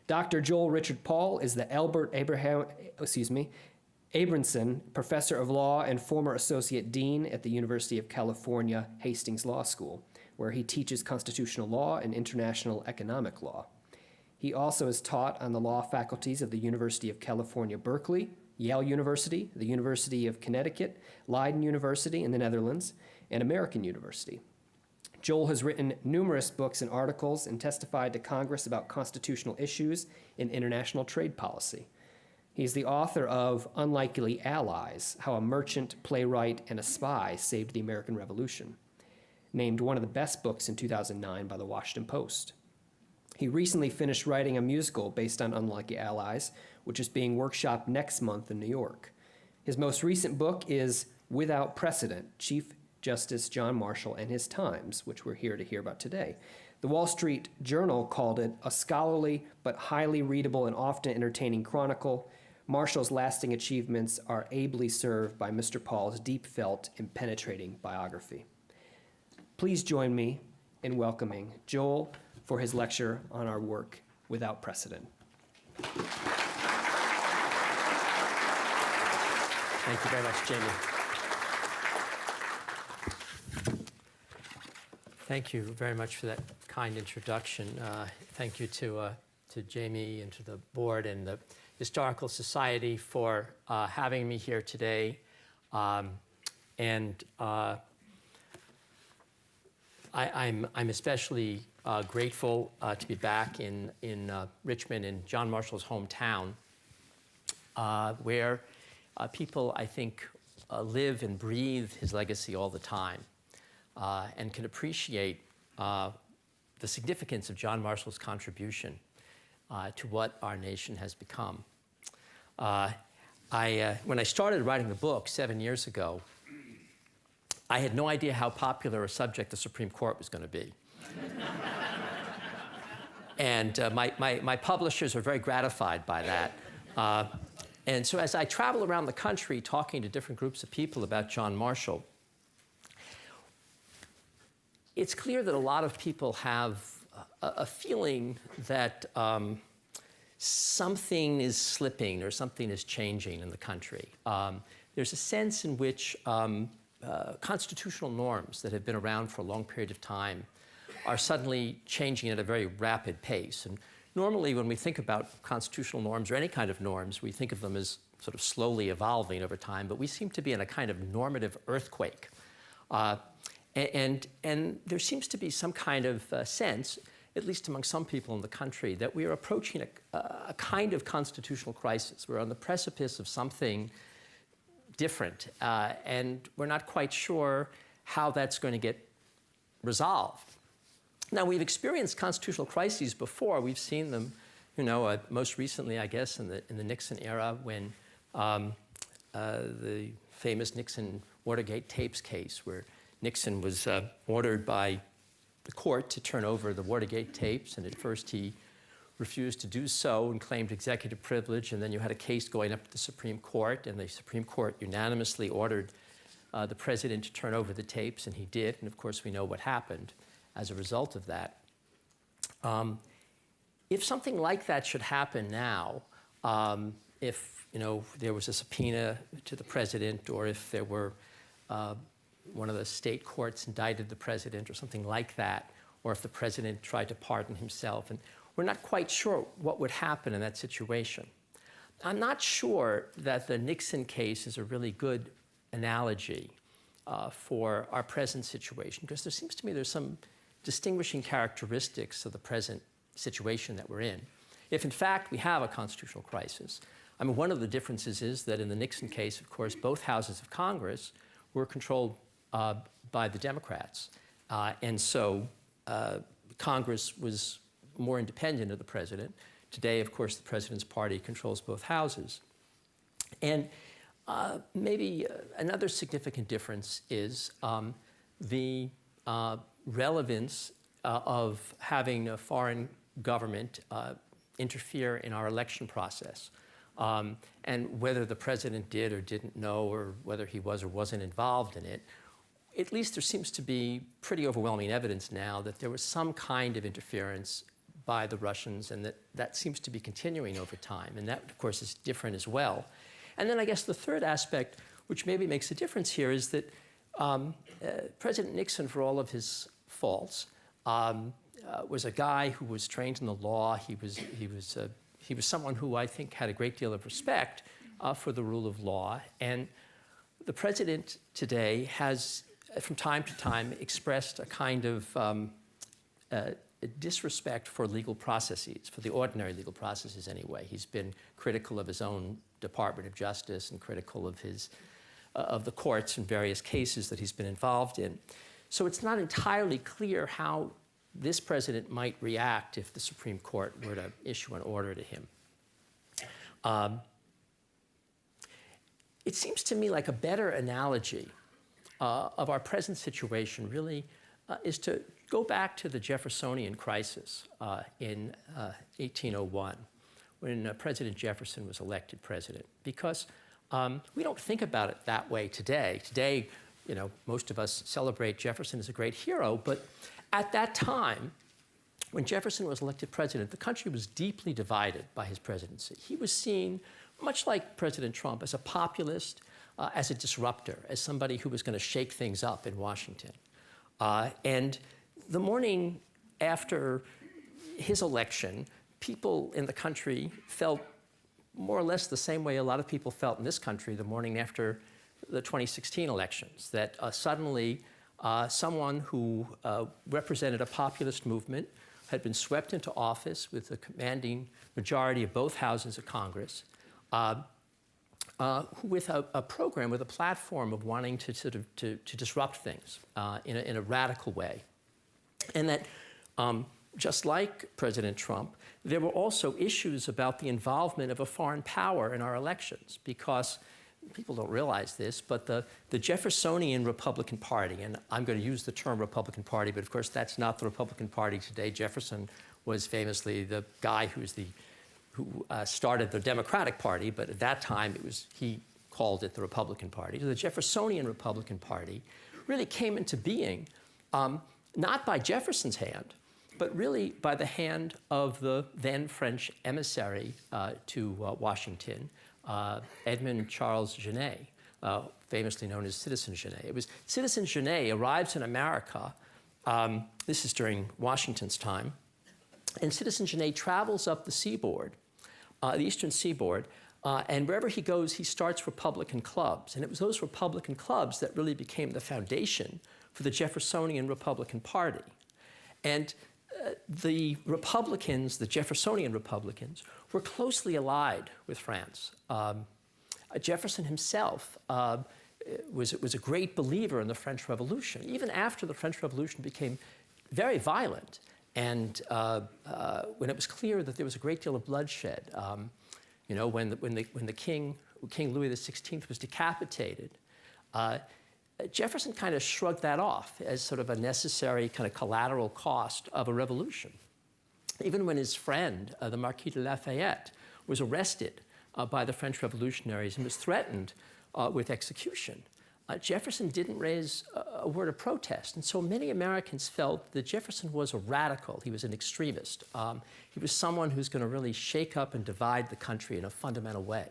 Dr. Joel Richard Paul is the Abramson Professor of Law and former Associate Dean at the University of California, Hastings Law School, where he teaches constitutional law and international economic law. He also is taught on the law faculties of the University of California, Berkeley, Yale University, the University of Connecticut, Leiden University in the Netherlands, and American University. Joel has written numerous books and articles and testified to Congress about constitutional issues in international trade policy. He's the author of Unlikely Allies: How a Merchant, Playwright, and a Spy Saved the American Revolution, named one of the best books in 2009 by the Washington Post. He recently finished writing a musical based on Unlikely Allies, which is being workshopped next month in New York. His most recent book is Without Precedent: Chief Justice John Marshall and His Times, which we're here to hear about today. The Wall Street Journal called it a scholarly but highly readable and often entertaining chronicle. Marshall's lasting achievements are ably served by Mr. Paul's deep-felt and penetrating biography. Please join me in welcoming Joel for his lecture on our work without precedent. Thank you very much, Jamie. Thank you very much for that kind introduction. Thank you to Jamie and to the board and the Historical Society for having me here today. I'm especially grateful to be back in Richmond, in John Marshall's hometown, where people, I think, live and breathe his legacy all the time. And can appreciate the significance of John Marshall's contribution to what our nation has become. When I started writing the book 7 years ago, I had no idea how popular a subject the Supreme Court was going to be. And my publishers were very gratified by that. And so as I travel around the country talking to different groups of people about John Marshall, it's clear that a lot of people have a feeling that something is slipping or something is changing in the country. There's a sense in which constitutional norms that have been around for a long period of time are suddenly changing at a very rapid pace. And normally when we think about constitutional norms or any kind of norms, we think of them as sort of slowly evolving over time, but we seem to be in a kind of normative earthquake. And there seems to be some kind of sense, at least among some people in the country, that we are approaching a kind of constitutional crisis. We're on the precipice of something different, and we're not quite sure how that's going to get resolved. Now, we've experienced constitutional crises before. We've seen them, most recently, I guess, in the Nixon era, when the famous Nixon Watergate tapes case, where Nixon was ordered by the court to turn over the Watergate tapes, and at first he refused to do so and claimed executive privilege, and then you had a case going up to the Supreme Court, and the Supreme Court unanimously ordered the president to turn over the tapes, and he did, and of course we know what happened as a result of that. If something like that should happen now, if there was a subpoena to the president, or if there were one of the state courts indicted the president or something like that, or if the president tried to pardon himself. And we're not quite sure what would happen in that situation. I'm not sure that the Nixon case is a really good analogy for our present situation, because there seems to me there's some distinguishing characteristics of the present situation that we're in. If in fact we have a constitutional crisis, I mean, one of the differences is that in the Nixon case, of course, both houses of Congress were controlled by the Democrats. And so Congress was more independent of the president. Today, of course, the president's party controls both houses. And maybe another significant difference is the relevance of having a foreign government interfere in our election process. And whether the president did or didn't know, or whether he was or wasn't involved in it, at least there seems to be pretty overwhelming evidence now that there was some kind of interference by the Russians, and that seems to be continuing over time. And that, of course, is different as well. And then I guess the third aspect, which maybe makes a difference here, is that President Nixon, for all of his faults, was a guy who was trained in the law. He was someone who I think had a great deal of respect for the rule of law. And the president today has, from time to time, expressed a kind of a disrespect for legal processes, for the ordinary legal processes anyway. He's been critical of his own Department of Justice and critical of the courts in various cases that he's been involved in. So it's not entirely clear how this president might react if the Supreme Court were to issue an order to him. It seems to me like a better analogy of our present situation really is to go back to the Jeffersonian crisis in 1801, when President Jefferson was elected president, because we don't think about it that way today. Today, you know, most of us celebrate Jefferson as a great hero, but at that time, when Jefferson was elected president, the country was deeply divided by his presidency. He was seen, much like President Trump, as a populist, as a disruptor, as somebody who was going to shake things up in Washington. And the morning after his election, people in the country felt more or less the same way a lot of people felt in this country the morning after the 2016 elections, that suddenly someone who represented a populist movement had been swept into office with a commanding majority of both houses of Congress, with a program, with a platform of wanting to sort of to disrupt things in a radical way. And that just like President Trump, there were also issues about the involvement of a foreign power in our elections, because people don't realize this, but the Jeffersonian Republican Party, and I'm going to use the term Republican Party, but of course that's not the Republican Party today. Jefferson was famously the guy who started the Democratic Party, but at that time he called it the Republican Party. So the Jeffersonian Republican Party really came into being not by Jefferson's hand, but really by the hand of the then French emissary to Washington, Edmond Charles Genet, famously known as Citizen Genet. It was Citizen Genet arrives in America. This is during Washington's time. And Citizen Genet travels up the seaboard, the eastern seaboard, and wherever he goes, he starts Republican clubs. And it was those Republican clubs that really became the foundation for the Jeffersonian Republican Party. And the Republicans, the Jeffersonian Republicans, were closely allied with France. Jefferson himself was a great believer in the French Revolution, even after the French Revolution became very violent. And when it was clear that there was a great deal of bloodshed, you know, when the King Louis XVI was decapitated, Jefferson kind of shrugged that off as sort of a necessary kind of collateral cost of a revolution. Even when his friend, the Marquis de Lafayette, was arrested by the French revolutionaries and was threatened with execution, Jefferson didn't raise a word of protest. And so many Americans felt that Jefferson was a radical. He was an extremist. He was someone who's going to really shake up and divide the country in a fundamental way.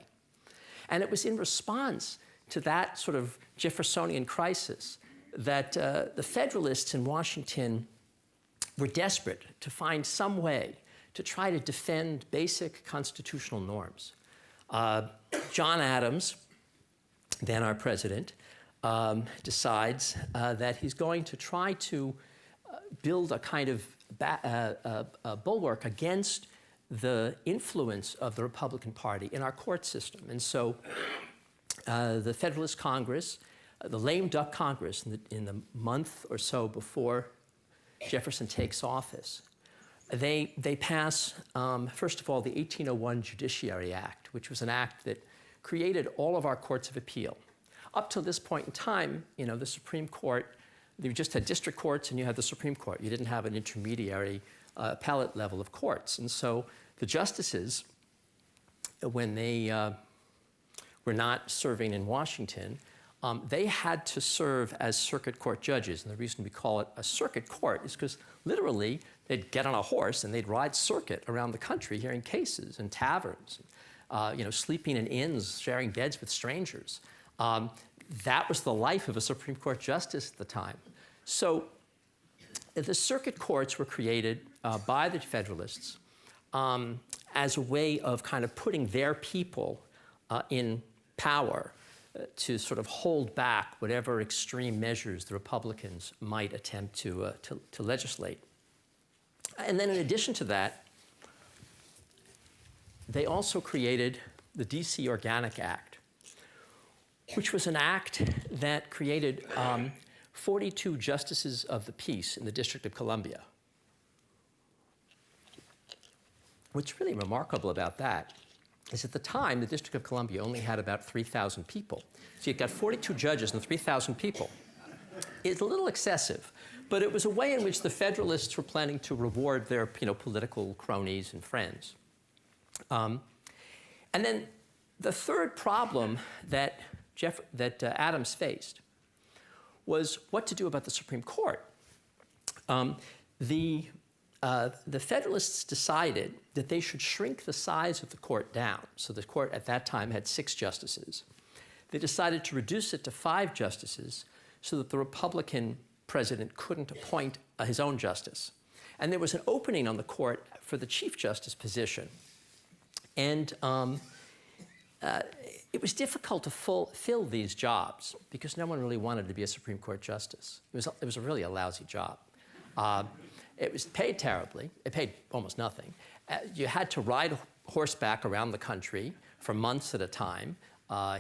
And it was in response to that sort of Jeffersonian crisis that the Federalists in Washington were desperate to find some way to try to defend basic constitutional norms. John Adams, then our president, decides that he's going to try to build a kind of bulwark against the influence of the Republican Party in our court system. And so the Federalist Congress, the lame duck Congress, in the month or so before Jefferson takes office, they pass, first of all, the 1801 Judiciary Act, which was an act that created all of our courts of appeal. Up till this point in time, you know, the Supreme Court, you just had district courts and you had the Supreme Court. You didn't have an intermediary appellate level of courts. And so the justices, when they were not serving in Washington, they had to serve as circuit court judges. And the reason we call it a circuit court is because literally they'd get on a horse and they'd ride circuit around the country hearing cases in taverns, sleeping in inns, sharing beds with strangers. That was the life of a Supreme Court justice at the time. So the circuit courts were created by the Federalists as a way of kind of putting their people in power to sort of hold back whatever extreme measures the Republicans might attempt to legislate. And then in addition to that, they also created the D.C. Organic Act, which was an act that created 42 justices of the peace in the District of Columbia. What's really remarkable about that is at the time, the District of Columbia only had about 3,000 people. So you've got 42 judges and 3,000 people. It's a little excessive, but it was a way in which the Federalists were planning to reward their political cronies and friends. And then the third problem that Adams faced was what to do about the Supreme Court. The Federalists decided that they should shrink the size of the court down. So the court at that time had 6 justices. They decided to reduce it to 5 justices so that the Republican president couldn't appoint his own justice. And there was an opening on the court for the Chief Justice position. And it was difficult to fill these jobs because no one really wanted to be a Supreme Court justice. It was really a lousy job. It was paid terribly. It paid almost nothing. You had to ride horseback around the country for months at a time,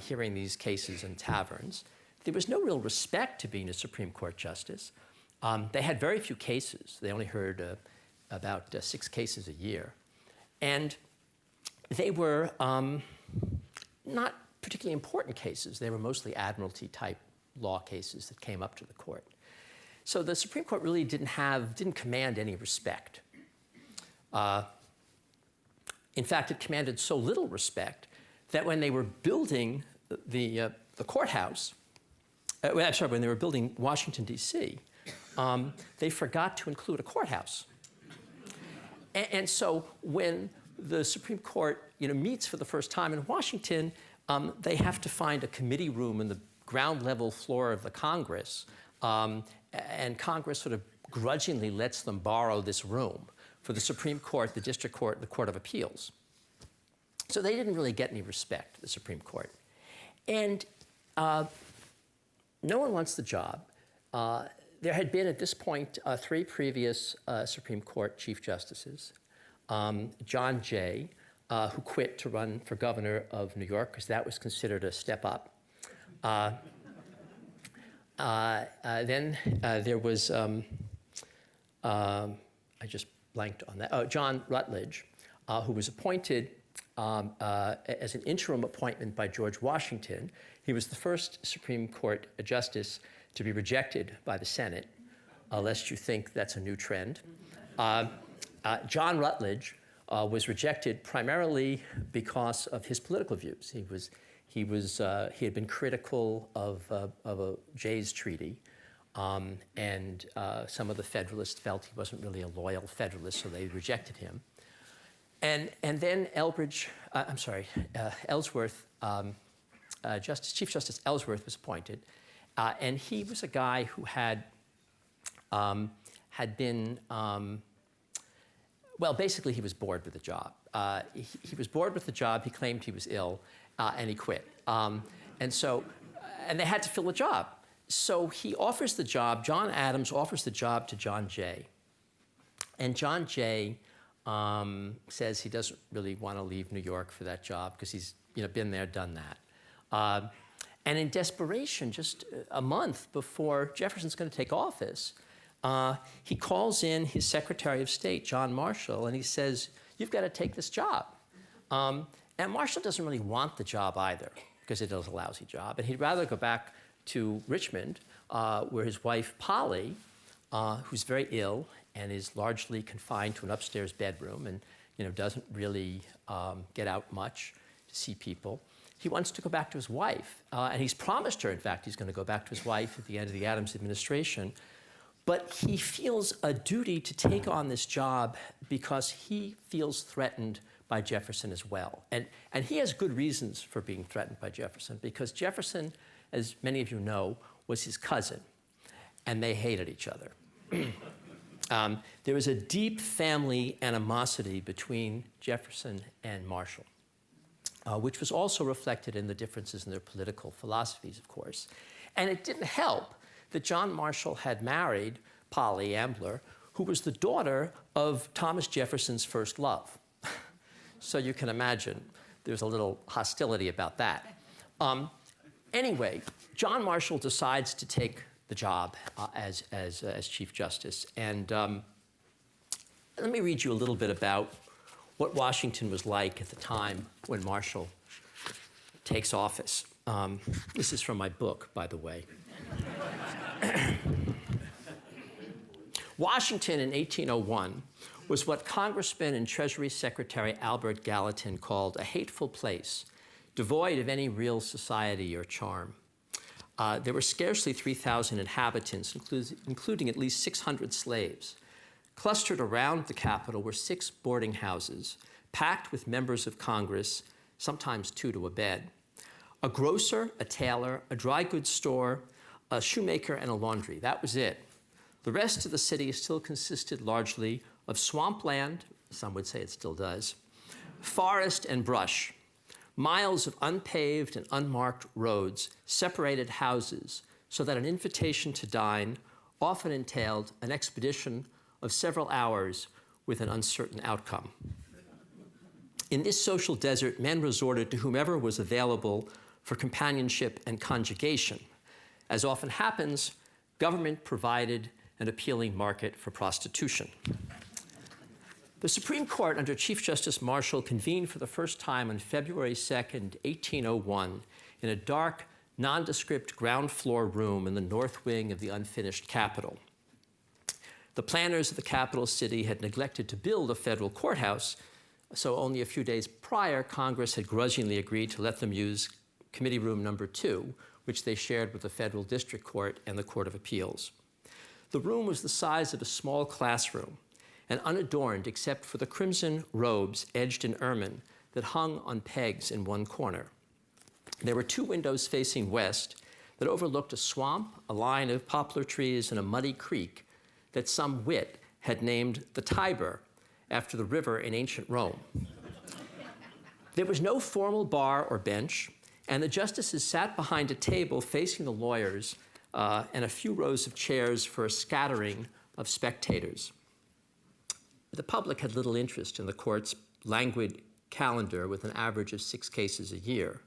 hearing these cases in taverns. There was no real respect to being a Supreme Court justice. They had very few cases. They only heard about 6 cases a year. And they were not particularly important cases. They were mostly admiralty-type law cases that came up to the court. So the Supreme Court really didn't command any respect. In fact, it commanded so little respect that when they were building the courthouse, when they were building Washington, D.C., they forgot to include a courthouse. And so when the Supreme Court meets for the first time in Washington, they have to find a committee room in the ground level floor of the Congress. And Congress sort of grudgingly lets them borrow this room for the Supreme Court, the District Court, the Court of Appeals. So they didn't really get any respect, the Supreme Court. And no one wants the job. There had been, at this point, 3 previous Supreme Court Chief Justices. John Jay, who quit to run for governor of New York, because that was considered a step up. Then there was, I just blanked on that, John Rutledge, who was appointed as an interim appointment by George Washington. He was the first Supreme Court justice to be rejected by the Senate, lest you think that's a new trend. John Rutledge was rejected primarily because of his political views. He had been critical of Jay's treaty, and some of the Federalists felt he wasn't really a loyal Federalist, so they rejected him. And then Ellsworth, Chief Justice Ellsworth was appointed, and he was a guy who had been, well, basically he was bored with the job. He was bored with the job. He claimed he was ill, and he quit. And they had to fill the job. So he offers the job, John Adams offers the job to John Jay. And John Jay says he doesn't really want to leave New York for that job because he's been there, done that. And in desperation, just a month before Jefferson's going to take office, he calls in his Secretary of State, John Marshall, and he says, "You've got to take this job." And Marshall doesn't really want the job either because it is a lousy job. And he'd rather go back to Richmond, where his wife, Polly, who's very ill and is largely confined to an upstairs bedroom and doesn't really get out much to see people. he wants to go back to his wife. And he's promised her, in fact, he's going to go back to his wife at the end of the Adams administration. But he feels a duty to take on this job because he feels threatened by Jefferson as well. And he has good reasons for being threatened by Jefferson, because Jefferson, as many of you know, was his cousin, and they hated each other. There was a deep family animosity between Jefferson and Marshall, which was also reflected in the differences in their political philosophies, of course. And it didn't help that John Marshall had married Polly Ambler, who was the daughter of Thomas Jefferson's first love. So you can imagine there's a little hostility about that. Anyway, John Marshall decides to take the job as Chief Justice. And let me read you a little bit about what Washington was like at the time when Marshall takes office. This is from my book, by the way. Washington in 1801 was what Congressman and Treasury Secretary Albert Gallatin called a hateful place, devoid of any real society or charm. There were scarcely 3,000 inhabitants, including at least 600 slaves. Clustered around the Capitol were 6 boarding houses, packed with members of Congress, sometimes 2 to a bed. A grocer, a tailor, a dry goods store, a shoemaker, and a laundry. That was it. The rest of the city still consisted largely of swampland, some would say it still does, forest and brush. Miles of unpaved and unmarked roads separated houses so that an invitation to dine often entailed an expedition of several hours with an uncertain outcome. In this social desert, men resorted to whomever was available for companionship and conjugation. As often happens, government provided an appealing market for prostitution. The Supreme Court under Chief Justice Marshall convened for the first time on February 2nd, 1801, in a dark, nondescript ground floor room in the north wing of the unfinished Capitol. The planners of the capital city had neglected to build a federal courthouse, so only a few days prior, Congress had grudgingly agreed to let them use Committee Room Number 2, which they shared with the Federal District Court and the Court of Appeals. The room was the size of a small classroom and unadorned except for the crimson robes edged in ermine that hung on pegs in one corner. There were 2 windows facing west that overlooked a swamp, a line of poplar trees, and a muddy creek that some wit had named the Tiber after the river in ancient Rome. There was no formal bar or bench, and the justices sat behind a table facing the lawyers and a few rows of chairs for a scattering of spectators. The public had little interest in the court's languid calendar with an average of 6 cases a year.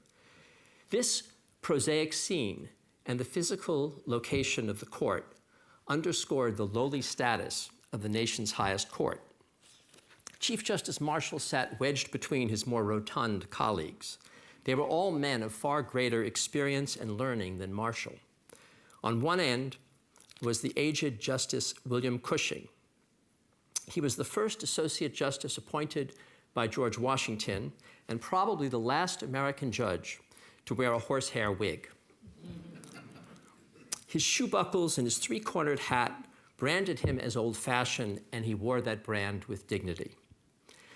This prosaic scene and the physical location of the court underscored the lowly status of the nation's highest court. Chief Justice Marshall sat wedged between his more rotund colleagues. They were all men of far greater experience and learning than Marshall. On one end was the aged Justice William Cushing. He was the first Associate Justice appointed by George Washington and probably the last American judge to wear a horsehair wig. His shoe buckles and his 3-cornered hat branded him as old-fashioned, and he wore that brand with dignity.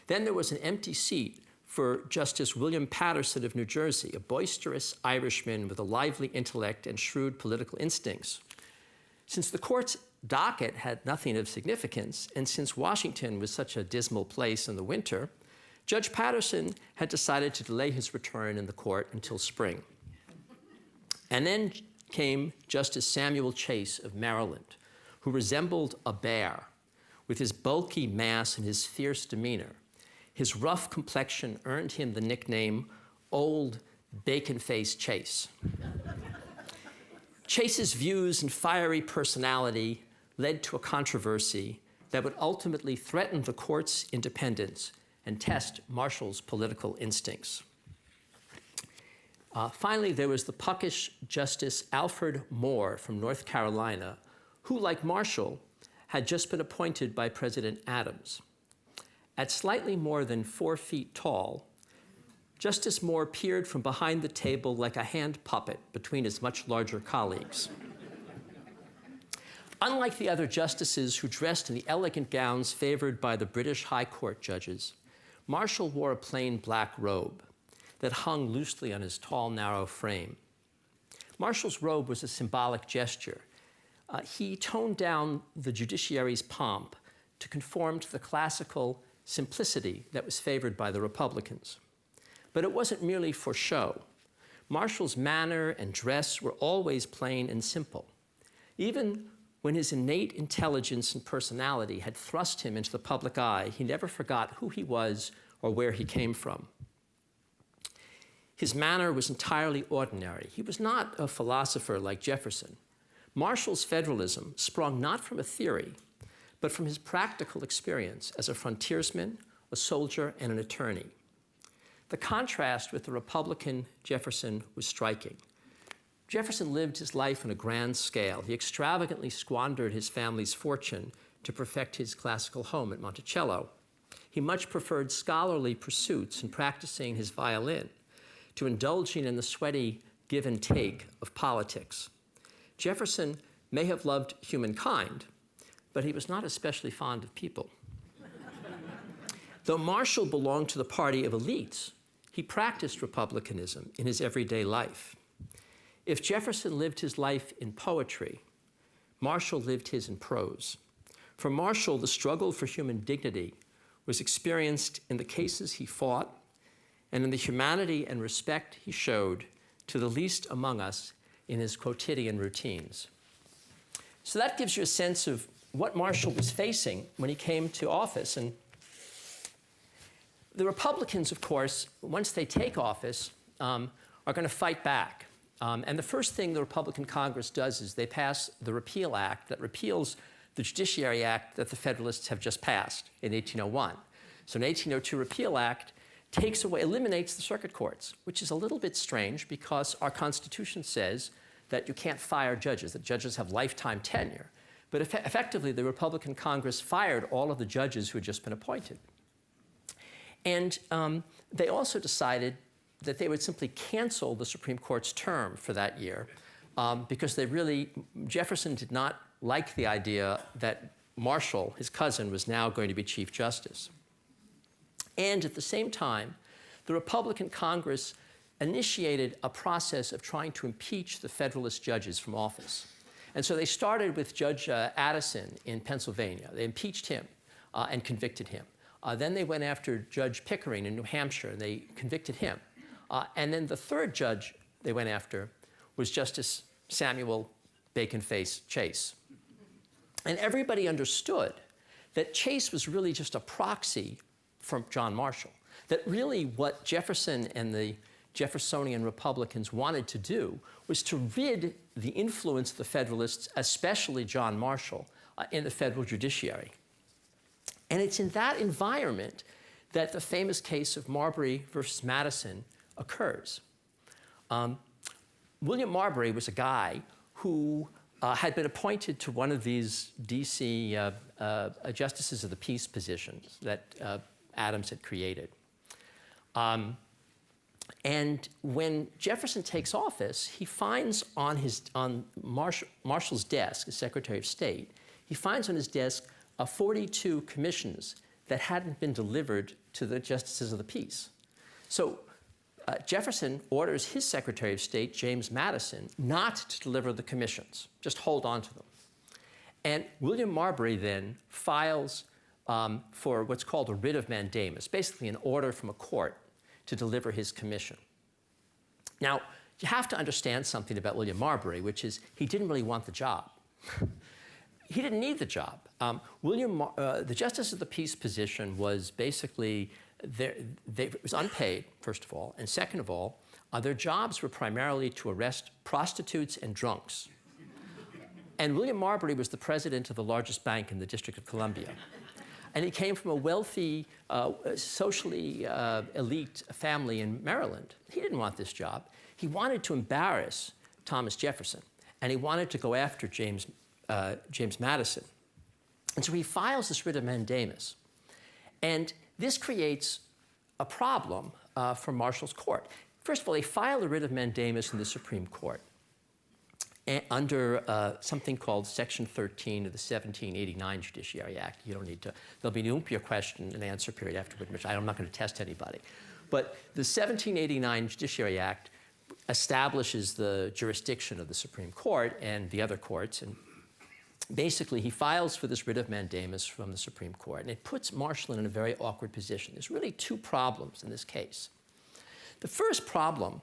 Then there was an empty seat for Justice William Patterson of New Jersey, a boisterous Irishman with a lively intellect and shrewd political instincts. Since the court's docket had nothing of significance, and since Washington was such a dismal place in the winter, Judge Patterson had decided to delay his return in the court until spring. And then came Justice Samuel Chase of Maryland, who resembled a bear with his bulky mass and his fierce demeanor. His rough complexion earned him the nickname Old Bacon-Faced Chase. Chase's views and fiery personality led to a controversy that would ultimately threaten the court's independence and test Marshall's political instincts. Finally, there was the puckish Justice Alfred Moore from North Carolina, who, like Marshall, had just been appointed by President Adams. At slightly more than 4 feet tall, Justice Moore peered from behind the table like a hand puppet between his much larger colleagues. Unlike the other justices who dressed in the elegant gowns favored by the British High Court judges, Marshall wore a plain black robe that hung loosely on his tall, narrow frame. Marshall's robe was a symbolic gesture. He toned down the judiciary's pomp to conform to the classical simplicity that was favored by the Republicans. But it wasn't merely for show. Marshall's manner and dress were always plain and simple. Even when his innate intelligence and personality had thrust him into the public eye, he never forgot who he was or where he came from. His manner was entirely ordinary. He was not a philosopher like Jefferson. Marshall's federalism sprung not from a theory, but from his practical experience as a frontiersman, a soldier, and an attorney. The contrast with the Republican Jefferson was striking. Jefferson lived his life on a grand scale. He extravagantly squandered his family's fortune to perfect his classical home at Monticello. He much preferred scholarly pursuits and practicing his violin to indulging in the sweaty give and take of politics. Jefferson may have loved humankind, but he was not especially fond of people. Though Marshall belonged to the party of elites, he practiced republicanism in his everyday life. If Jefferson lived his life in poetry, Marshall lived his in prose. For Marshall, the struggle for human dignity was experienced in the cases he fought and in the humanity and respect he showed to the least among us in his quotidian routines. So that gives you a sense of what Marshall was facing when he came to office. And the Republicans, of course, once they take office, are going to fight back. And the first thing the Republican Congress does is they pass the Repeal Act that repeals the Judiciary Act that the Federalists have just passed in 1801. So an 1802 Repeal Act eliminates the circuit courts, which is a little bit strange because our Constitution says that you can't fire judges, that judges have lifetime tenure. But effectively, the Republican Congress fired all of the judges who had just been appointed. And they also decided that they would simply cancel the Supreme Court's term for that year because Jefferson did not like the idea that Marshall, his cousin, was now going to be Chief Justice. And at the same time, the Republican Congress initiated a process of trying to impeach the Federalist judges from office. And so they started with Judge Addison in Pennsylvania. They impeached him and convicted him. Then they went after Judge Pickering in New Hampshire, and they convicted him. And then the third judge they went after was Justice Samuel Bacon-Face Chase. And everybody understood that Chase was really just a proxy for John Marshall, that really what Jefferson and the Jeffersonian Republicans wanted to do was to rid the influence of the Federalists, especially John Marshall, in the federal judiciary. And it's in that environment that the famous case of Marbury versus Madison occurs. William Marbury was a guy who had been appointed to one of these D.C. justices of the peace positions that Adams had created. And when Jefferson takes office, he finds on Marshall's desk, as Secretary of State, he finds on his desk 42 commissions that hadn't been delivered to the justices of the peace. So Jefferson orders his Secretary of State, James Madison, not to deliver the commissions, just hold on to them. And William Marbury then files for what's called a writ of mandamus, basically an order from a court to deliver his commission. Now, you have to understand something about William Marbury, which is he didn't really want the job. He didn't need the job. The Justice of the Peace position was basically, it was unpaid, first of all, and second of all, their jobs were primarily to arrest prostitutes and drunks. And William Marbury was the president of the largest bank in the District of Columbia. And he came from a wealthy, socially elite family in Maryland. He didn't want this job. He wanted to embarrass Thomas Jefferson, and he wanted to go after James Madison. And so he files this writ of mandamus. And this creates a problem from Marshall's court. First of all, they filed a writ of mandamus in the Supreme Court under something called Section 13 of the 1789 Judiciary Act. You don't need to. There'll be a question and answer period afterward, which I'm not going to test anybody. But the 1789 Judiciary Act establishes the jurisdiction of the Supreme Court and the other courts. And basically, he files for this writ of mandamus from the Supreme Court. And it puts Marshall in a very awkward position. There's really two problems in this case. The first problem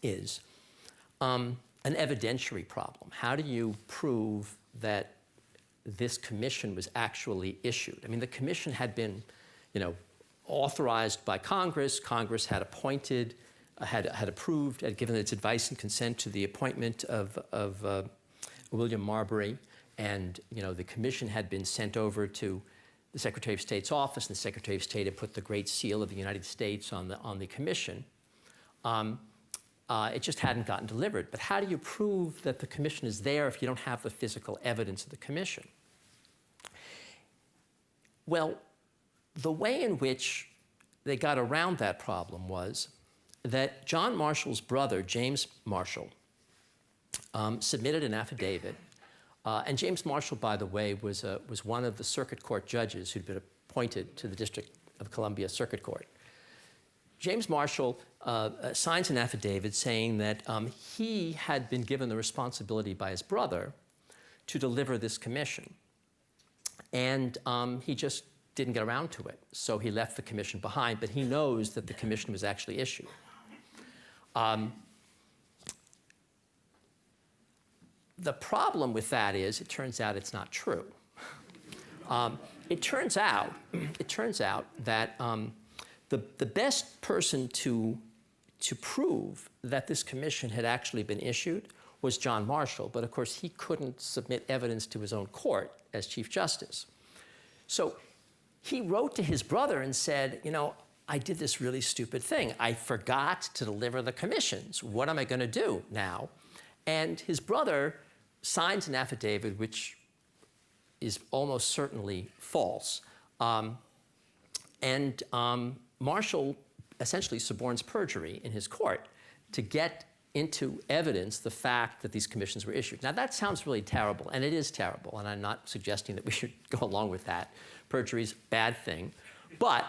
is an evidentiary problem. How do you prove that this commission was actually issued? I mean, the commission had been, authorized by Congress. Congress had appointed, had approved, had given its advice and consent to the appointment of William Marbury. And, the commission had been sent over to the Secretary of State's office, and the Secretary of State had put the Great Seal of the United States on the commission. It just hadn't gotten delivered. But how do you prove that the commission is there if you don't have the physical evidence of the commission? Well, the way in which they got around that problem was that John Marshall's brother, James Marshall, submitted an affidavit. And James Marshall, by the way, was one of the circuit court judges who'd been appointed to the District of Columbia Circuit Court. James Marshall signs an affidavit saying that he had been given the responsibility by his brother to deliver this commission. And he just didn't get around to it. So he left the commission behind, but he knows that the commission was actually issued. The problem with that is, it turns out it's not true. It turns out that the best person to prove that this commission had actually been issued was John Marshall, but of course he couldn't submit evidence to his own court as Chief Justice. So he wrote to his brother and said, I did this really stupid thing. I forgot to deliver the commissions. What am I going to do now? And his brother signs an affidavit which is almost certainly false. Marshall essentially suborns perjury in his court to get into evidence the fact that these commissions were issued. Now, that sounds really terrible, and it is terrible, and I'm not suggesting that we should go along with that. Perjury is a bad thing. But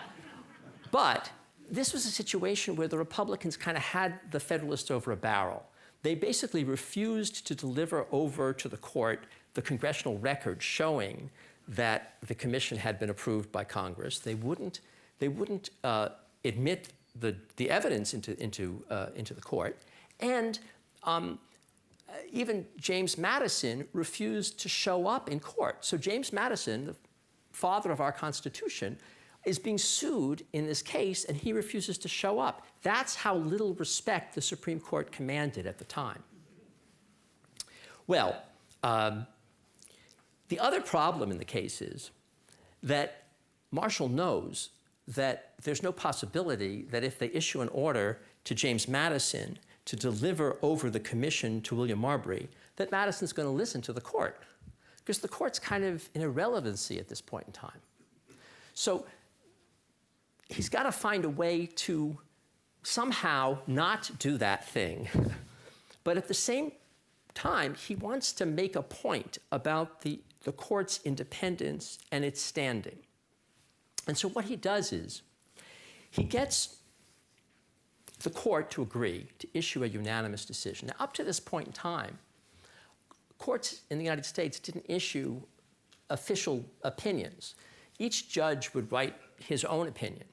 this was a situation where the Republicans kind of had the Federalists over a barrel. They basically refused to deliver over to the court the congressional record showing that the commission had been approved by Congress. They wouldn't admit the evidence into the court, and even James Madison refused to show up in court. So James Madison, the father of our Constitution, is being sued in this case, and he refuses to show up. That's how little respect the Supreme Court commanded at the time. Well, the other problem in the case is that Marshall knows that there's no possibility that if they issue an order to James Madison to deliver over the commission to William Marbury, that Madison's going to listen to the court, because the court's kind of in irrelevancy at this point in time. So he's got to find a way to somehow not do that thing. But at the same time, he wants to make a point about the court's independence and its standing. And so what he does is he gets the court to agree to issue a unanimous decision. Now, up to this point in time, courts in the United States didn't issue official opinions. Each judge would write his own opinion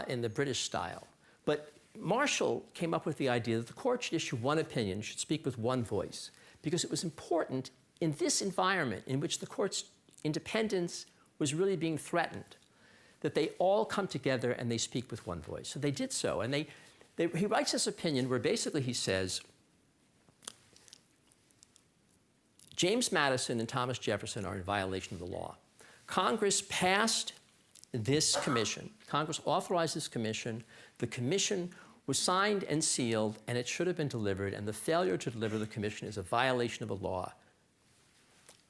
in the British style. But Marshall came up with the idea that the court should issue one opinion, should speak with one voice, because it was important in this environment in which the court's independence was really being threatened, that they all come together and they speak with one voice. So they did so, and he writes this opinion where basically he says, James Madison and Thomas Jefferson are in violation of the law. Congress passed this commission. Congress authorized this commission. The commission was signed and sealed, and it should have been delivered, and the failure to deliver the commission is a violation of the law.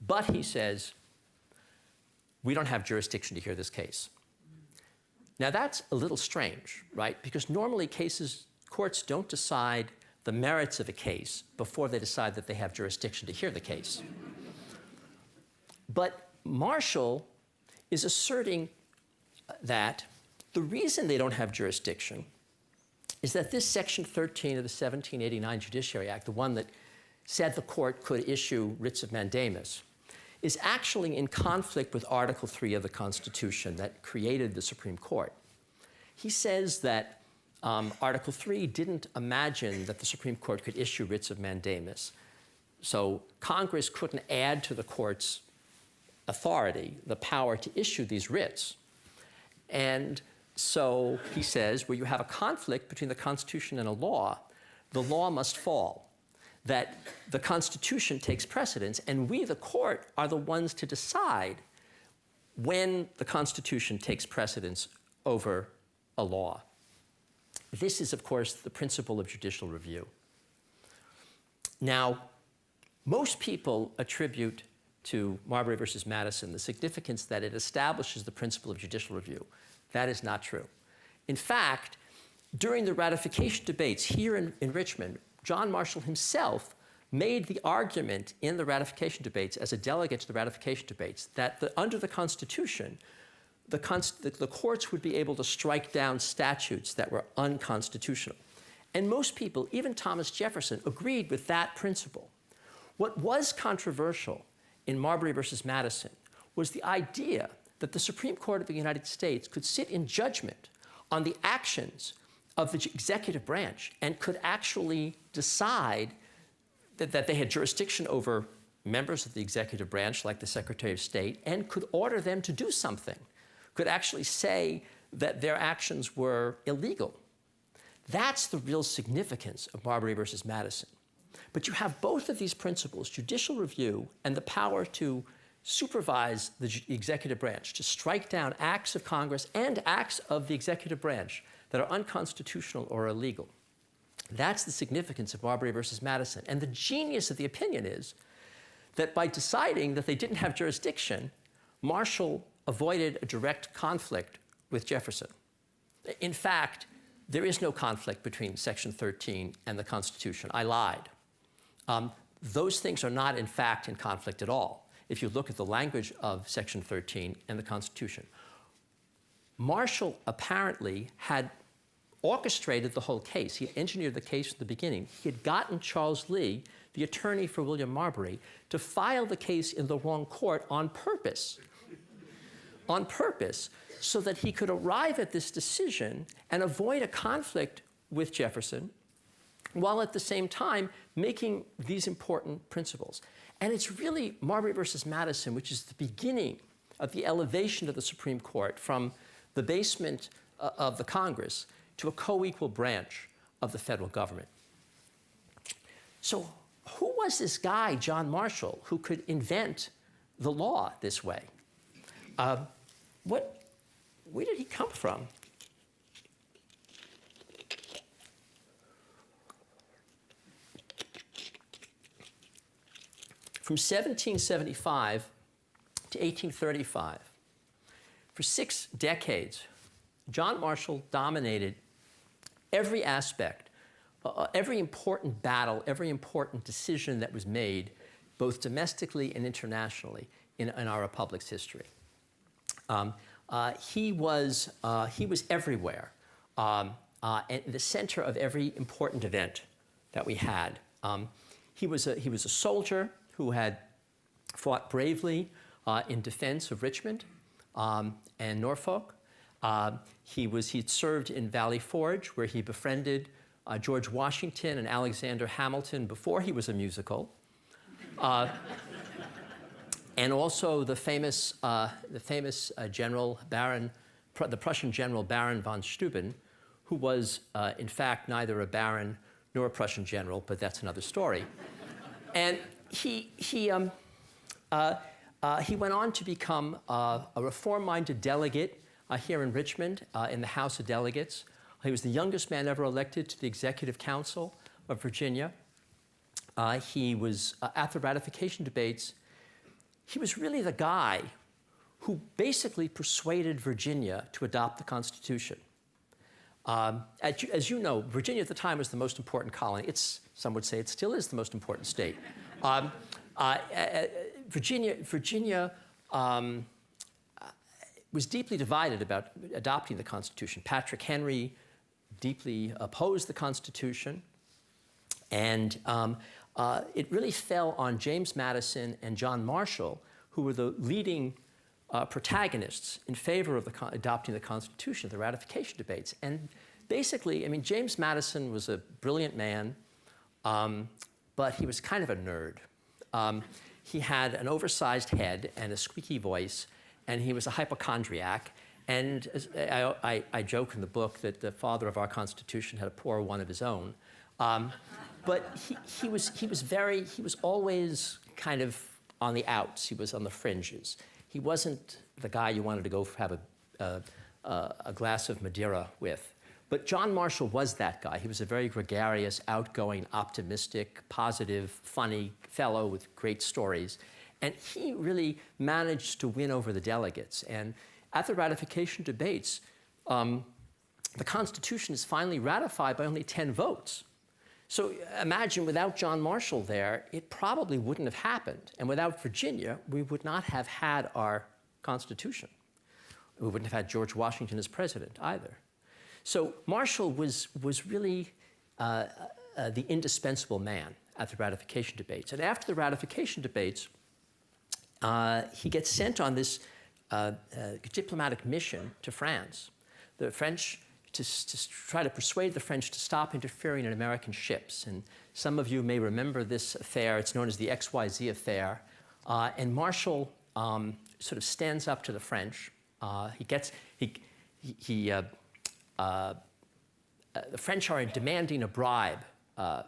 But, he says, we don't have jurisdiction to hear this case. Now that's a little strange, right? Because normally courts don't decide the merits of a case before they decide that they have jurisdiction to hear the case. But Marshall is asserting that the reason they don't have jurisdiction is that this Section 13 of the 1789 Judiciary Act, the one that said the court could issue writs of mandamus, is actually in conflict with Article 3 of the Constitution that created the Supreme Court. He says that Article 3 didn't imagine that the Supreme Court could issue writs of mandamus. So Congress couldn't add to the court's authority the power to issue these writs. And so he says, where you have a conflict between the Constitution and a law, the law must fall, that the Constitution takes precedence, and we, the court, are the ones to decide when the Constitution takes precedence over a law. This is, of course, the principle of judicial review. Now, most people attribute to Marbury versus Madison the significance that it establishes the principle of judicial review. That is not true. In fact, during the ratification debates here in Richmond, John Marshall himself made the argument in the ratification debates, as a delegate to the ratification debates, that under the Constitution, the courts would be able to strike down statutes that were unconstitutional. And most people, even Thomas Jefferson, agreed with that principle. What was controversial in Marbury versus Madison was the idea that the Supreme Court of the United States could sit in judgment on the actions of the executive branch and could actually decide that they had jurisdiction over members of the executive branch, like the Secretary of State, and could order them to do something, could actually say that their actions were illegal. That's the real significance of Marbury versus Madison. But you have both of these principles, judicial review and the power to supervise the executive branch, to strike down acts of Congress and acts of the executive branch that are unconstitutional or illegal. That's the significance of Marbury versus Madison. And the genius of the opinion is that by deciding that they didn't have jurisdiction, Marshall avoided a direct conflict with Jefferson. In fact, there is no conflict between Section 13 and the Constitution. I lied. Those things are not, in fact, in conflict at all, if you look at the language of Section 13 and the Constitution. Marshall apparently had orchestrated the whole case. He had engineered the case from the beginning. He had gotten Charles Lee, the attorney for William Marbury, to file the case in the wrong court on purpose, so that he could arrive at this decision and avoid a conflict with Jefferson, while at the same time making these important principles. And it's really Marbury versus Madison, which is the beginning of the elevation of the Supreme Court from the basement of the Congress to a co-equal branch of the federal government. So who was this guy, John Marshall, who could invent the law this way? Where did he come from? From 1775 to 1835, for 6 decades, John Marshall dominated every aspect, every important battle, every important decision that was made, both domestically and internationally, in our republic's history. He was everywhere, at the center of every important event that we had. He was a soldier who had fought bravely in defense of Richmond and Norfolk. He'd served in Valley Forge, where he befriended George Washington and Alexander Hamilton before he was a musical. And also the famous general Baron, the Prussian general Baron von Steuben, who was in fact neither a baron nor a Prussian general, but that's another story. And he went on to become a reform-minded delegate here in Richmond in the House of Delegates. He was the youngest man ever elected to the Executive Council of Virginia. He was at the ratification debates. He was really the guy who basically persuaded Virginia to adopt the Constitution. As you know, Virginia at the time was the most important colony. Some would say it still is the most important state. Virginia was deeply divided about adopting the Constitution. Patrick Henry deeply opposed the Constitution, and it really fell on James Madison and John Marshall, who were the leading protagonists in favor of adopting the Constitution, the ratification debates. And basically, I mean, James Madison was a brilliant man, but he was kind of a nerd. He had an oversized head and a squeaky voice, and he was a hypochondriac. And I joke in the book that the father of our Constitution had a poor one of his own. But he was always kind of on the outs. He was on the fringes. He wasn't the guy you wanted to go have a glass of Madeira with. But John Marshall was that guy. He was a very gregarious, outgoing, optimistic, positive, funny fellow with great stories. And he really managed to win over the delegates. And at the ratification debates, the Constitution is finally ratified by only 10 votes. So imagine without John Marshall there, it probably wouldn't have happened. And without Virginia, we would not have had our Constitution. We wouldn't have had George Washington as president either. So Marshall was really the indispensable man at the ratification debates. And after the ratification debates, he gets sent on this diplomatic mission to France. The French, to try to persuade the French to stop interfering in American ships. And some of you may remember this affair. It's known as the XYZ affair. And Marshall sort of stands up to the French. The French are demanding a bribe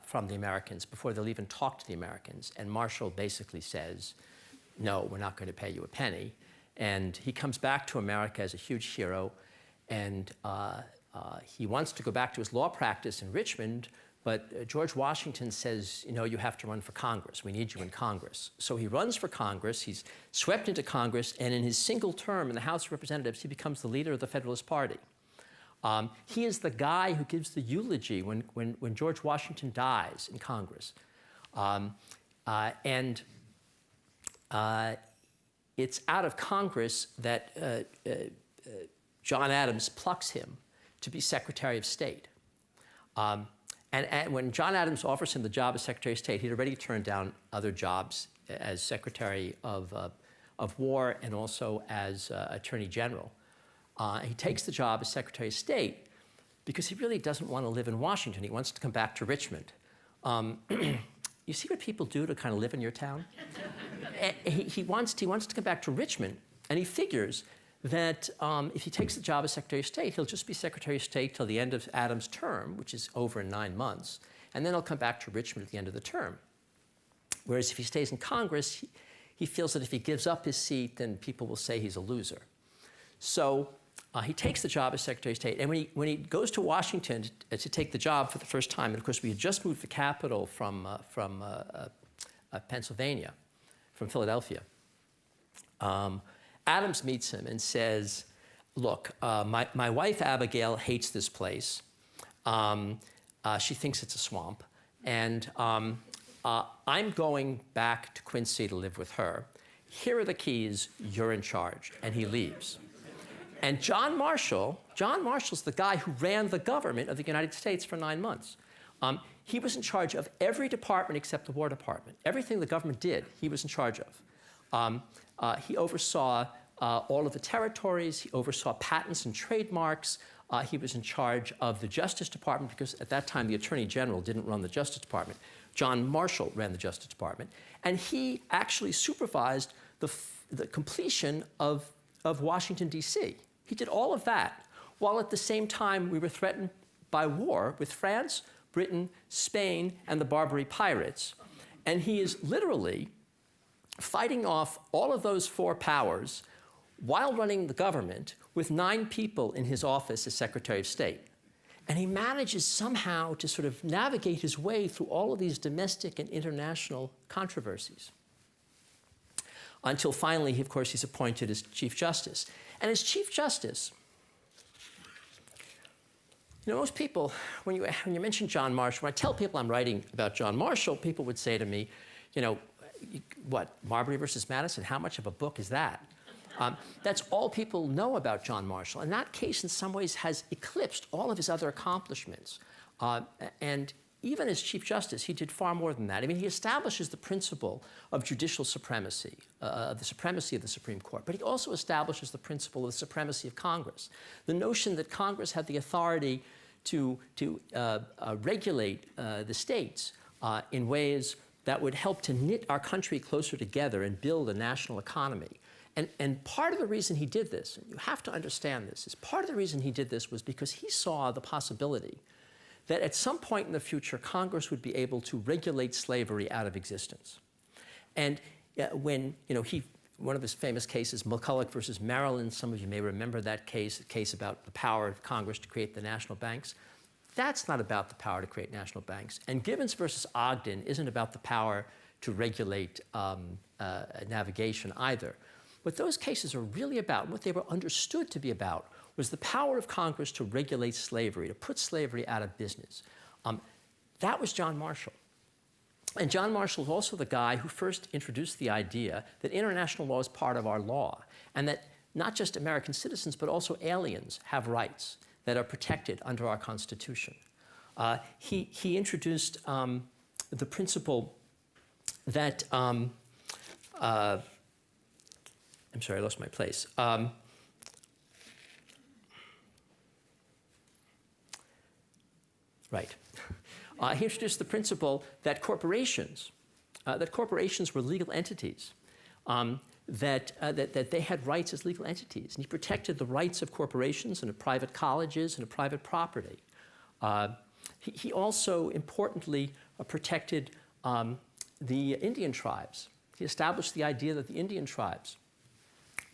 from the Americans before they'll even talk to the Americans. And Marshall basically says, no, we're not going to pay you a penny. And he comes back to America as a huge hero. And he wants to go back to his law practice in Richmond, but George Washington says, you know, you have to run for Congress. We need you in Congress. So he runs for Congress. He's swept into Congress. And in his single term in the House of Representatives, he becomes the leader of the Federalist Party. He is the guy who gives the eulogy when George Washington dies in Congress. It's out of Congress that John Adams plucks him to be Secretary of State. And when John Adams offers him the job as Secretary of State, he'd already turned down other jobs as Secretary of War and also as Attorney General. He takes the job as Secretary of State because he really doesn't want to live in Washington. He wants to come back to Richmond. You see what people do to kind of live in your town? He wants to come back to Richmond, and he figures that if he takes the job as Secretary of State, he'll just be Secretary of State till the end of Adams' term, which is over in 9 months, and then he'll come back to Richmond at the end of the term. Whereas if he stays in Congress, he feels that if he gives up his seat, then people will say he's a loser. So he takes the job as Secretary of State, and when he goes to Washington to take the job for the first time, and of course we had just moved the capital from Pennsylvania, from Philadelphia, Adams meets him and says, look, my wife Abigail hates this place. She thinks it's a swamp. And I'm going back to Quincy to live with her. Here are the keys. You're in charge. And he leaves. And John Marshall's the guy who ran the government of the United States for 9 months. He was in charge of every department except the War Department. Everything the government did, he was in charge of. He oversaw all of the territories. He oversaw patents and trademarks. He was in charge of the Justice Department because at that time the Attorney General didn't run the Justice Department. John Marshall ran the Justice Department. And he actually supervised the completion of Washington, D.C. He did all of that, while at the same time we were threatened by war with France, Britain, Spain, and the Barbary pirates. And he is literally fighting off all of those 4 powers while running the government with 9 people in his office as Secretary of State. And he manages somehow to sort of navigate his way through all of these domestic and international controversies. until finally, of course, he's appointed as Chief Justice. And as Chief Justice, you know, most people, when you mention John Marshall, when I tell people I'm writing about John Marshall, people would say to me, you know, what, Marbury versus Madison, how much of a book is that? That's all people know about John Marshall. And that case, in some ways, has eclipsed all of his other accomplishments. And even as Chief Justice, he did far more than that. I mean, he establishes the principle of judicial supremacy, the supremacy of the Supreme Court. But he also establishes the principle of the supremacy of Congress, the notion that Congress had the authority to regulate the states in ways that would help to knit our country closer together and build a national economy. And part of the reason he did this, and you have to understand this, is part of the reason he did this was because he saw the possibility that at some point in the future, Congress would be able to regulate slavery out of existence. And when, you know, one of his famous cases, McCulloch versus Maryland, some of you may remember that case, a case about the power of Congress to create the national banks. That's not about the power to create national banks. And Gibbons versus Ogden isn't about the power to regulate navigation either. What those cases are really about, and what they were understood to be about, was the power of Congress to regulate slavery, to put slavery out of business. That was John Marshall. And John Marshall was also the guy who first introduced the idea that international law is part of our law, and that not just American citizens, but also aliens have rights that are protected under our Constitution. He introduced the principle that, I'm sorry, I lost my place. Right. He introduced the principle that corporations were legal entities, that they had rights as legal entities. And he protected the rights of corporations and of private colleges and of private property. He also, importantly, protected the Indian tribes. He established the idea that the Indian tribes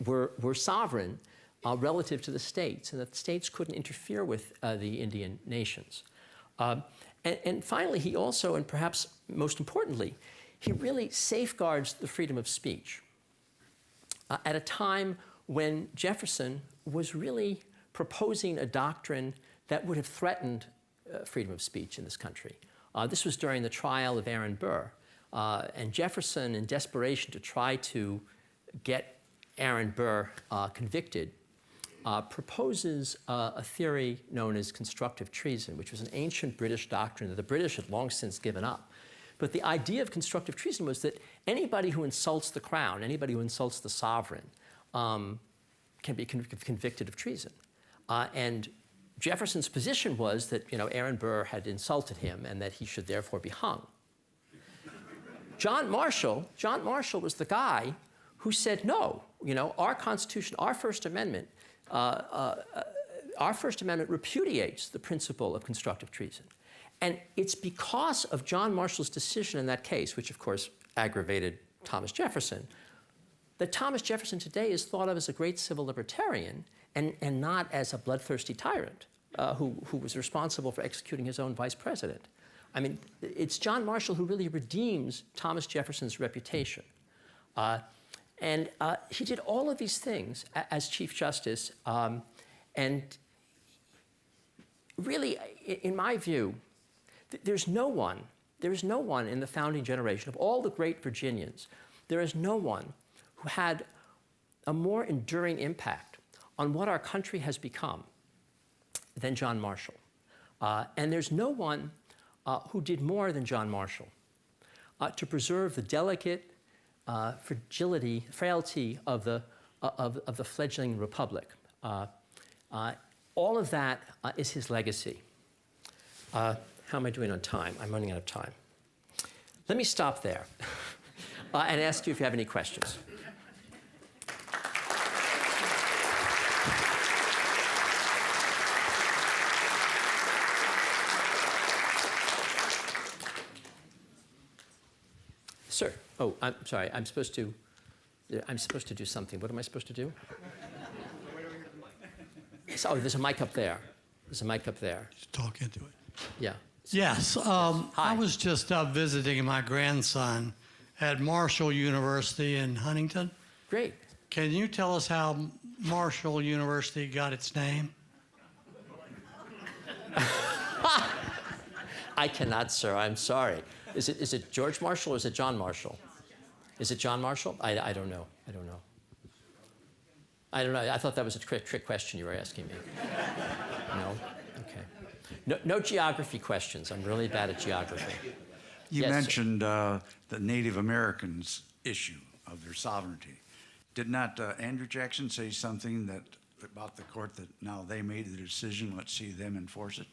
were sovereign relative to the states, and that the states couldn't interfere with the Indian nations. And finally, he also, and perhaps most importantly, he really safeguards the freedom of speech at a time when Jefferson was really proposing a doctrine that would have threatened freedom of speech in this country. This was during the trial of Aaron Burr, and Jefferson, in desperation to try to get Aaron Burr convicted, proposes a theory known as constructive treason, which was an ancient British doctrine that the British had long since given up. But the idea of constructive treason was that anybody who insults the crown, anybody who insults the sovereign, can be convicted of treason. And Jefferson's position was that, you know, Aaron Burr had insulted him and that he should therefore be hung. John Marshall was the guy who said, no, you know, our Constitution, our First Amendment repudiates the principle of constructive treason. And it's because of John Marshall's decision in that case, which of course aggravated Thomas Jefferson, that Thomas Jefferson today is thought of as a great civil libertarian and not as a bloodthirsty tyrant who was responsible for executing his own vice president. I mean, it's John Marshall who really redeems Thomas Jefferson's reputation. And he did all of these things as Chief Justice. And really, in my view, there's no one in the founding generation of all the great Virginians, there is no one who had a more enduring impact on what our country has become than John Marshall. And there's no one who did more than John Marshall to preserve the delicate frailty of the fledgling republic. All of that is his legacy. How am I doing on time? I'm running out of time. Let me stop there and ask you if you have any questions. Sir. Oh, I'm sorry. I'm supposed to do something. What am I supposed to do? Oh, there's a mic up there. There's a mic up there. Just talk into it. Yeah. Yes. I was just visiting my grandson at Marshall University in Huntington. Great. Can you tell us how Marshall University got its name? I cannot, sir. I'm sorry. Is it George Marshall or is it John Marshall? Is it John Marshall? I don't know. I don't know. I don't know. I thought that was a trick question you were asking me. No? Okay. No geography questions. I'm really bad at geography. You Yes, sir. mentioned the Native Americans issue of their sovereignty. Did not Andrew Jackson say something about the court that now they made the decision, let's see them enforce it?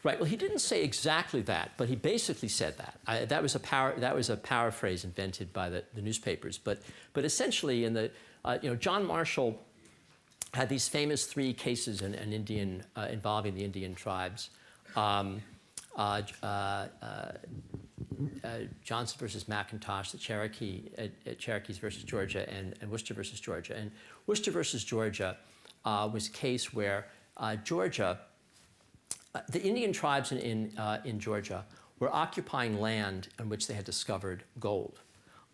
Right. Well, he didn't say exactly that, but he basically said that. That was a paraphrase invented by the newspapers. But essentially, in the John Marshall had these famous 3 cases in Indian involving the Indian tribes. Johnson versus McIntosh, the Cherokees versus Georgia, and Worcester versus Georgia. And Worcester versus Georgia was a case where Georgia, the Indian tribes in Georgia were occupying land on which they had discovered gold.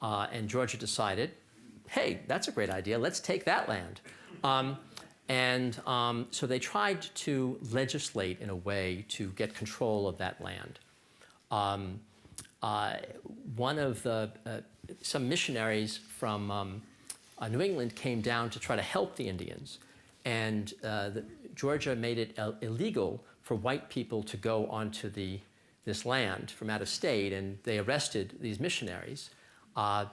And Georgia decided, hey, that's a great idea, let's take that land. So they tried to legislate in a way to get control of that land. Some missionaries from New England came down to try to help the Indians, and Georgia made it illegal for white people to go onto this land from out of state, and they arrested these missionaries. The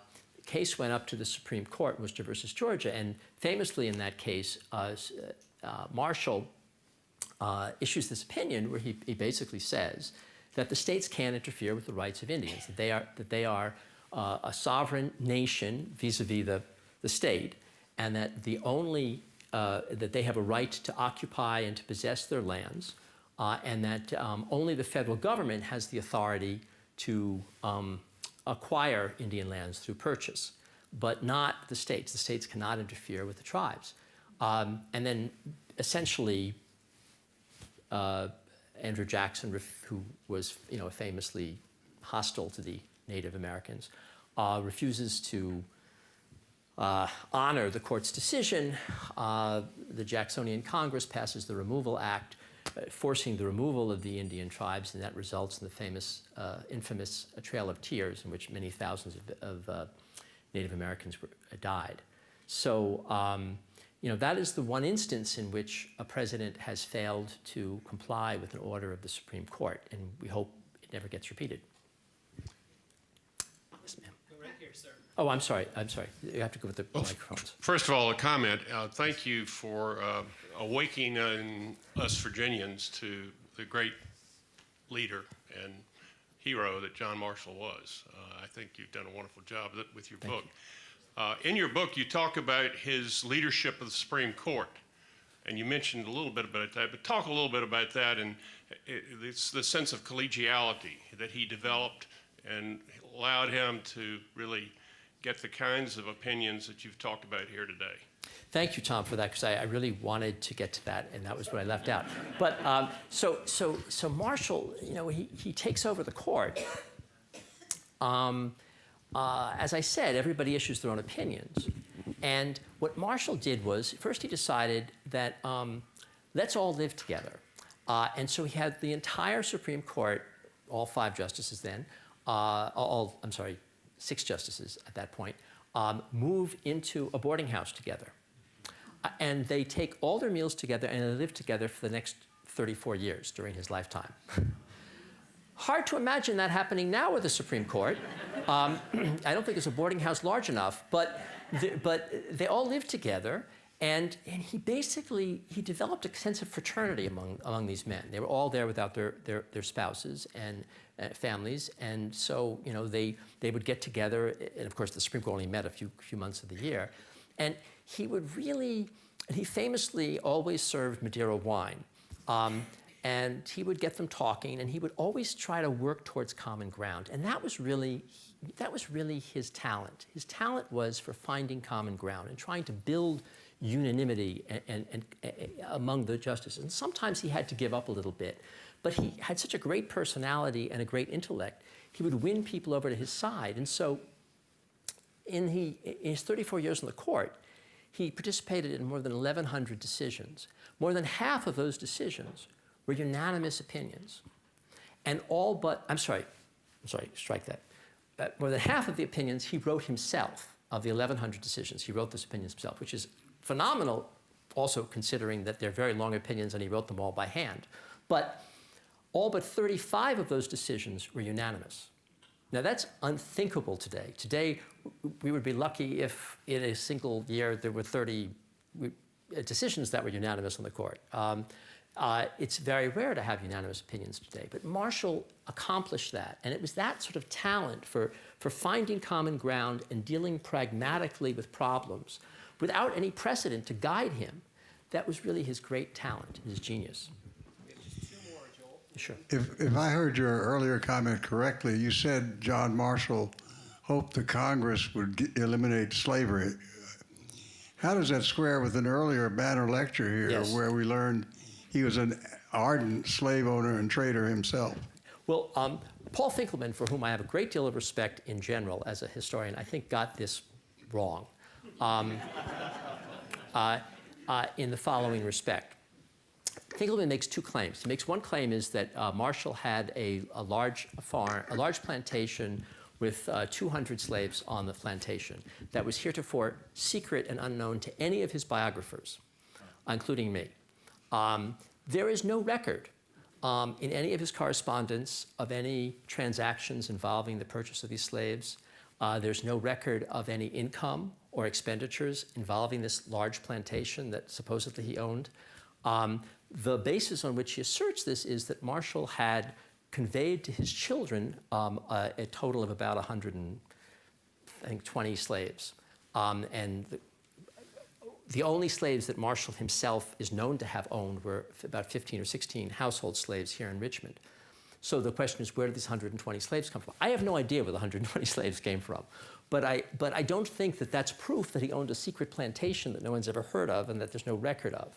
case went up to the Supreme Court, Worcester versus Georgia, and famously in that case, Marshall issues this opinion where he basically says that the states can't interfere with the rights of Indians, that they are a sovereign nation vis-a-vis the state, and that that they have a right to occupy and to possess their lands, and that only the federal government has the authority to acquire Indian lands through purchase, but not the states. The states cannot interfere with the tribes. And then essentially, Andrew Jackson, who was famously hostile to the Native Americans, refuses to honor the court's decision. The Jacksonian Congress passes the Removal Act, forcing the removal of the Indian tribes, and that results in the infamous Trail of Tears, in which many thousands of Native Americans died. So, that is the one instance in which a president has failed to comply with an order of the Supreme Court, and we hope it never gets repeated. Yes, ma'am. Go right here, sir. Oh, I'm sorry. You have to go with the microphones. First of all, a comment. Thank you for awakening us Virginians to the great leader and hero that John Marshall was. I think you've done a wonderful job with your book. In your book, you talk about his leadership of the Supreme Court, and you mentioned a little bit about that, but talk a little bit about that, and it's the sense of collegiality that he developed and allowed him to really get the kinds of opinions that you've talked about here today. Thank you, Tom, for that, because I really wanted to get to that, and that was what I left out. But so Marshall, he takes over the court. As I said, everybody issues their own opinions. And what Marshall did was, first he decided that let's all live together. And so he had the entire Supreme Court, all 5 justices then, 6 justices at that point, move into a boarding house together. And they take all their meals together and they live together for the next 34 years during his lifetime. Hard to imagine that happening now with the Supreme Court. I don't think it's a boarding house large enough, but they all live together, and he developed a sense of fraternity among these men. They were all there without their spouses and families, and so they would get together, and of course the Supreme Court only met a few months of the year, and he famously always served Madeira wine. And he would get them talking, and he would always try to work towards common ground. And that was really his talent. His talent was for finding common ground and trying to build unanimity and among the justices. And sometimes he had to give up a little bit, but he had such a great personality and a great intellect, he would win people over to his side. And so in his 34 years on the court, he participated in more than 1,100 decisions. More than half of those decisions were unanimous opinions. And all but, strike that. More than half of the opinions he wrote himself. Of the 1,100 decisions, he wrote those opinions himself, which is phenomenal, also considering that they're very long opinions and he wrote them all by hand. But all but 35 of those decisions were unanimous. Now that's unthinkable today. Today, we would be lucky if in a single year there were 30 decisions that were unanimous on the court. It's very rare to have unanimous opinions today, but Marshall accomplished that, and it was that sort of talent for finding common ground and dealing pragmatically with problems without any precedent to guide him. That was really his great talent, his genius. Sure. If I heard your earlier comment correctly, you said John Marshall hoped the Congress would eliminate slavery. How does that square with an earlier banner lecture here, Yes. where we learned he was an ardent slave owner and trader himself? Well, Paul Finkelman, for whom I have a great deal of respect in general as a historian, I think got this wrong in the following respect. Finkelman makes two claims. He makes one claim is that Marshall had a large plantation with 200 slaves on the plantation that was heretofore secret and unknown to any of his biographers, including me. There is no record in any of his correspondence of any transactions involving the purchase of these slaves. There's no record of any income or expenditures involving this large plantation that supposedly he owned. The basis on which he asserts this is that Marshall had conveyed to his children a total of about 120 slaves. And the only slaves that Marshall himself is known to have owned were about 15 or 16 household slaves here in Richmond. So the question is, where did these 120 slaves come from? I have no idea where the 120 slaves came from. But I don't think that that's proof that he owned a secret plantation that no one's ever heard of and that there's no record of.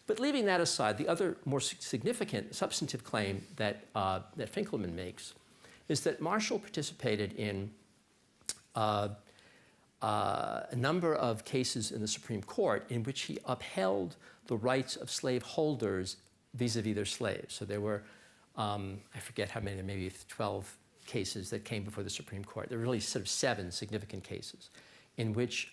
But leaving that aside, the other more significant substantive claim that Finkelman makes is that Marshall participated in a number of cases in the Supreme Court in which he upheld the rights of slave holders vis-a-vis their slaves. So there were, I forget how many, maybe 12 cases that came before the Supreme Court. There were really sort of 7 significant cases in which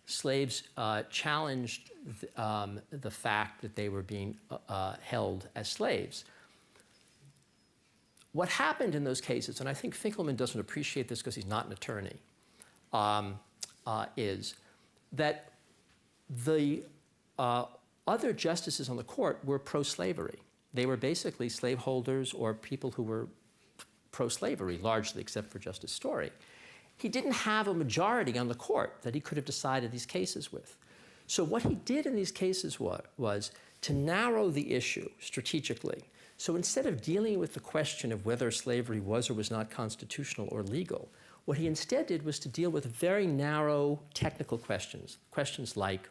slaves challenged the fact that they were being held as slaves. What happened in those cases, and I think Finkelman doesn't appreciate this because he's not an attorney, is that the other justices on the court were pro-slavery. They were basically slaveholders or people who were pro-slavery, largely, except for Justice Story. He didn't have a majority on the court that he could have decided these cases with. So what he did in these cases was to narrow the issue strategically. So instead of dealing with the question of whether slavery was or was not constitutional or legal, what he instead did was to deal with very narrow technical questions. Questions like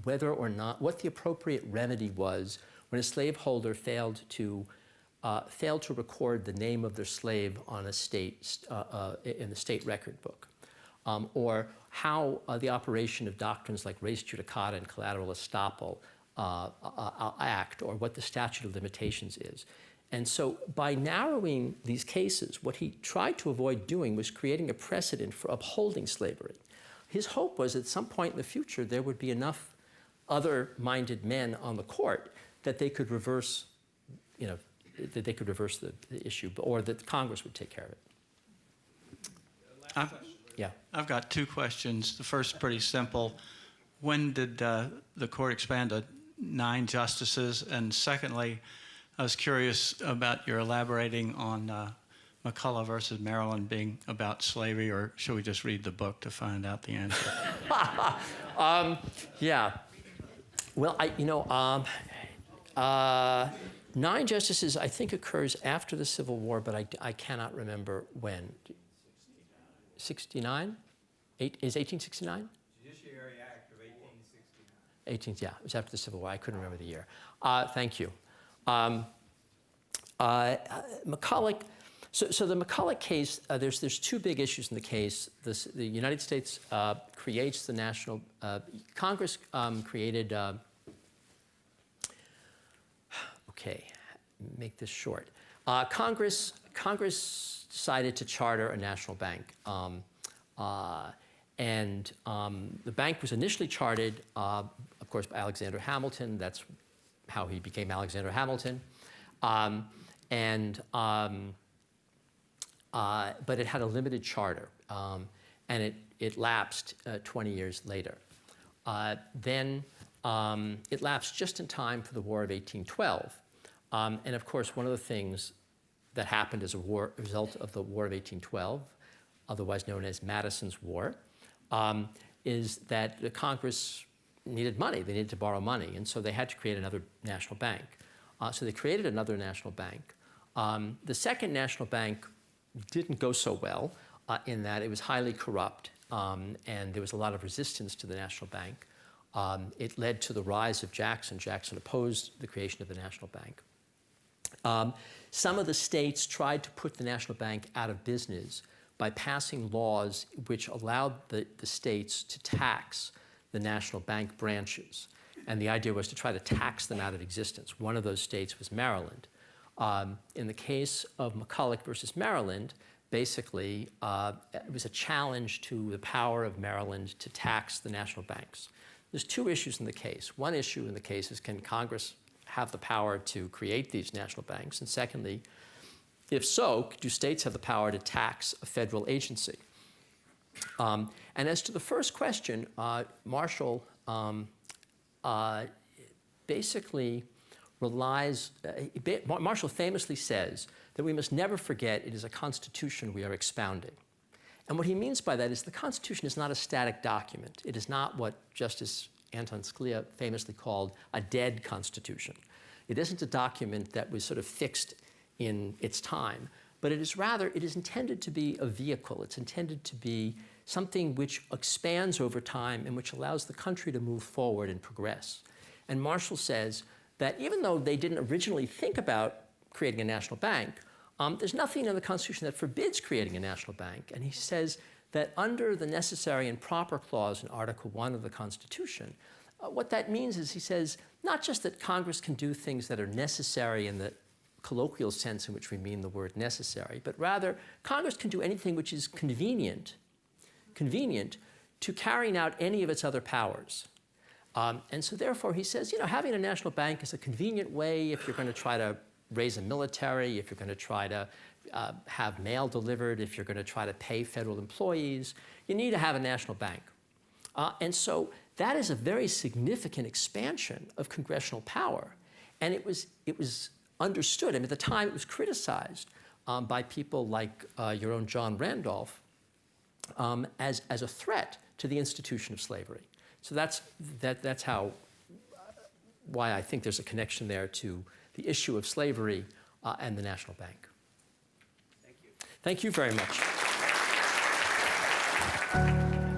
whether or not, what the appropriate remedy was when a slaveholder failed to record the name of their slave on a in the state record book, or how the operation of doctrines like res judicata and collateral estoppel act, or what the statute of limitations is. And so by narrowing these cases, what he tried to avoid doing was creating a precedent for upholding slavery. His hope was at some point in the future there would be enough other-minded men on the court that they could reverse, that they could reverse the issue, or that Congress would take care of it. I've got 2 questions. The first pretty simple. When did the court expand to 9 justices? And secondly, I was curious about your elaborating on McCullough versus Maryland being about slavery, or should we just read the book to find out the answer? Yeah. Well, 9 justices, I think, occurs after the Civil War, but I cannot remember when. 69? Is 1869? Judiciary Act of 1869. Yeah, it was after the Civil War. I couldn't remember the year. Thank you. McCulloch, So the McCulloch case, there's two big issues in the case. The United States creates the national, Congress created, okay, make this short. Congress decided to charter a national bank. The bank was initially chartered, of course, by Alexander Hamilton. That's how he became Alexander Hamilton. But it had a limited charter, and it lapsed 20 years later. Then it lapsed just in time for the War of 1812. And of course, one of the things that happened as a result of the War of 1812, otherwise known as Madison's War, is that the Congress needed money. They needed to borrow money, and so they had to create another national bank. So they created another national bank. The second national bank didn't go so well in that it was highly corrupt, and there was a lot of resistance to the national bank. It led to the rise of Jackson. Jackson opposed the creation of the national bank. Some of the states tried to put the national bank out of business by passing laws which allowed the states to tax the national bank branches. And the idea was to try to tax them out of existence. One of those states was Maryland. In the case of McCulloch versus Maryland, basically, it was a challenge to the power of Maryland to tax the national banks. There's two issues in the case. One issue in the case is, can Congress have the power to create these national banks? And secondly, if so, do states have the power to tax a federal agency? And as to the first question, Marshall basically relies, Marshall famously says that we must never forget it is a constitution we are expounding. And what he means by that is the Constitution is not a static document. It is not what Justice Anton Scalia famously called a dead constitution. It isn't a document that was sort of fixed in its time, but it is rather, it is intended to be a vehicle. It's intended to be something which expands over time and which allows the country to move forward and progress. And Marshall says that even though they didn't originally think about creating a national bank, there's nothing in the Constitution that forbids creating a national bank. And he says that under the necessary and proper clause in Article 1 of the Constitution, what that means is, he says, not just that Congress can do things that are necessary in the colloquial sense in which we mean the word necessary, but rather Congress can do anything which is convenient to carrying out any of its other powers. And so therefore he says, having a national bank is a convenient way if you're going to try to raise a military, if you're going to try to have mail delivered, if you're going to try to pay federal employees, you need to have a national bank. And so that is a very significant expansion of congressional power. And it was understood, at the time it was criticized by people like your own John Randolph as a threat to the institution of slavery. So that's why I think there's a connection there to the issue of slavery and the national bank. Thank you. Thank you very much.